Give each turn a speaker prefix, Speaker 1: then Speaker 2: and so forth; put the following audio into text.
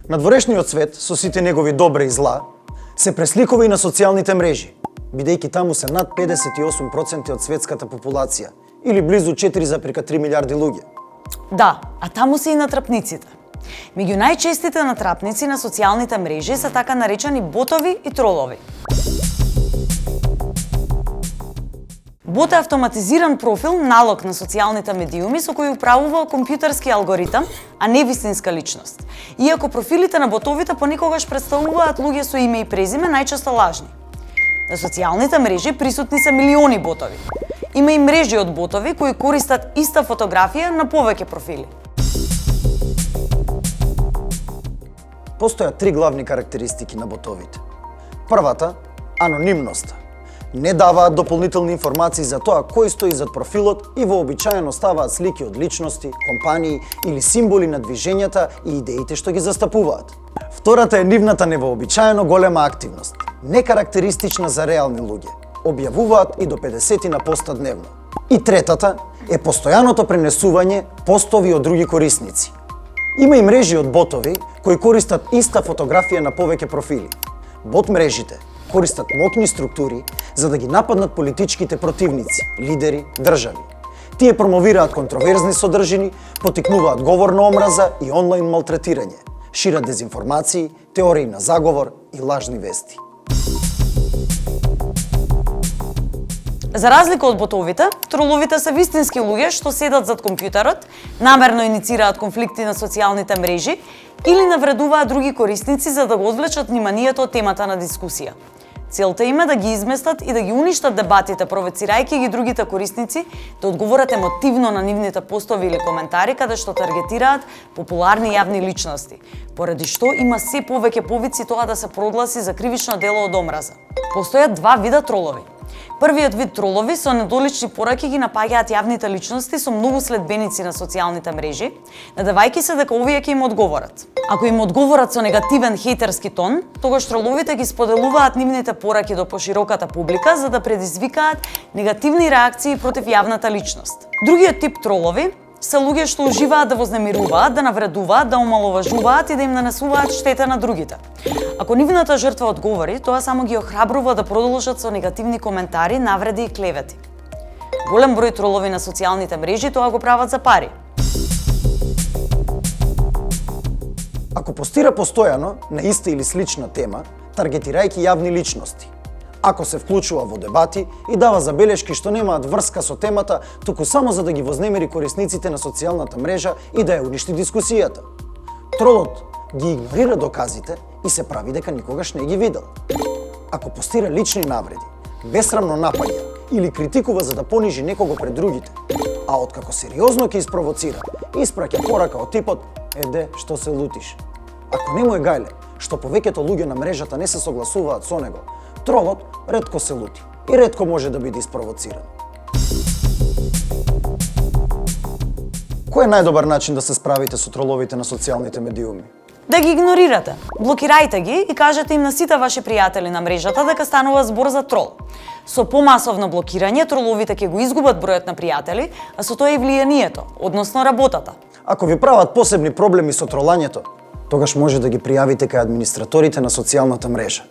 Speaker 1: Надворешниот свет, со сите негови добри и зла, се пресликува и на социјалните мрежи, бидејќи таму се над 58% од светската популација, или близу 4,3 милиарди луѓе.
Speaker 2: Да, а таму се и натрапниците. Меѓу најчестите натрапници на социјалните мрежи се така наречени ботови и тролови. Бот е автоматизиран профил, налог на социјалните медиуми со кој управува компјутерски алгоритам, а не вистинска личност. Иако профилите на ботовите понекогаш представуваат луѓе со име и презиме, најчесто лажни. На социјалните мрежи присутни се милиони ботови. Има и мрежи од ботови кои користат иста фотографија на повеќе профили.
Speaker 1: Постојат три главни карактеристики на ботовите. Првата – анонимноста. Не даваат дополнителни информации за тоа кој стои зад профилот и вообичаено ставаат слики од личности, компании или символи на движењата и идеите што ги застапуваат. Втората е нивната невообичаено голема активност, некарактеристична за реални луѓе. Објавуваат и до 50 на поста дневно. И третата е постојаното пренесување постови од други корисници. Има и мрежи од ботови кои користат иста фотографија на повеќе профили. Бот мрежите користат моќни структури за да ги нападнат политичките противници, лидери, држави. Тие промовираат контроверзни содржини, потикнуваат говор на омраза и онлайн малтретирање, шират дезинформации, теории на заговор и лажни вести.
Speaker 2: За разлика од ботовите, троловите се вистински луѓе што седат зад компјутерот, намерно иницираат конфликти на социјалните мрежи или навредуваат други корисници за да го одвлечат вниманието од темата на дискусија. Целта им е да ги изместат и да ги уништат дебатите, провоцирајќи ги другите корисници да одговорат емотивно на нивните постови или коментари каде што таргетираат популарни јавни личности, поради што има се повеќе повици тоа да се прогласи за кривично дело од омраза. Постојат два вида тролови. Првиот вид тролови со недолични пораки ги напаѓаат јавните личности со многу следбеници на социјалните мрежи, надевајќи се дека овие ќе им одговорат. Ако им одговорат со негативен хејтерски тон, тогаш троловите ги споделуваат нивните пораки до пошироката публика за да предизвикаат негативни реакции против јавната личност. Другиот тип тролови се луѓе што уживаат да вознемируваат, да навредуваат, да омаловажуваат и да им нанесуваат штета на другите. Ако нивната жртва одговори, тоа само ги охрабрува да продолжат со негативни коментари, навреди и клевети. Голем број тролови на социјалните мрежи тоа го прават за пари.
Speaker 1: Ако постира постојано на иста или слична тема, таргетирајќи јавни личности, ако се вклучува во дебати и дава забелешки што немаат врска со темата, туку само за да ги вознемери корисниците на социјалната мрежа и да ја уништи дискусијата. Тролот ги игнорира доказите и се прави дека никогаш не ги видел. Ако постира лични навреди, бесрамно напаѓа или критикува за да понижи некого пред другите, а откако сериозно ќе испровоцира, испраќа порака од типот «Еде, што се лутиш». Ако не му е гајле, што повеќето луѓе на мрежата не се согласуваат со него, тролот ретко се лути и ретко може да биде испровоциран. Кој е најдобар начин да се справите со троловите на социјалните медиуми?
Speaker 2: Да ги игнорирате. Блокирајте ги и кажете им на сите ваши пријатели на мрежата дека станува збор за трол. Со помасовно блокирање, троловите ќе го изгубат бројот на пријатели, а со тоа и влијанието, односно работата.
Speaker 1: Ако ви прават посебни проблеми со тролањето, тогаш може да ги пријавите кај администраторите на социјалната мрежа.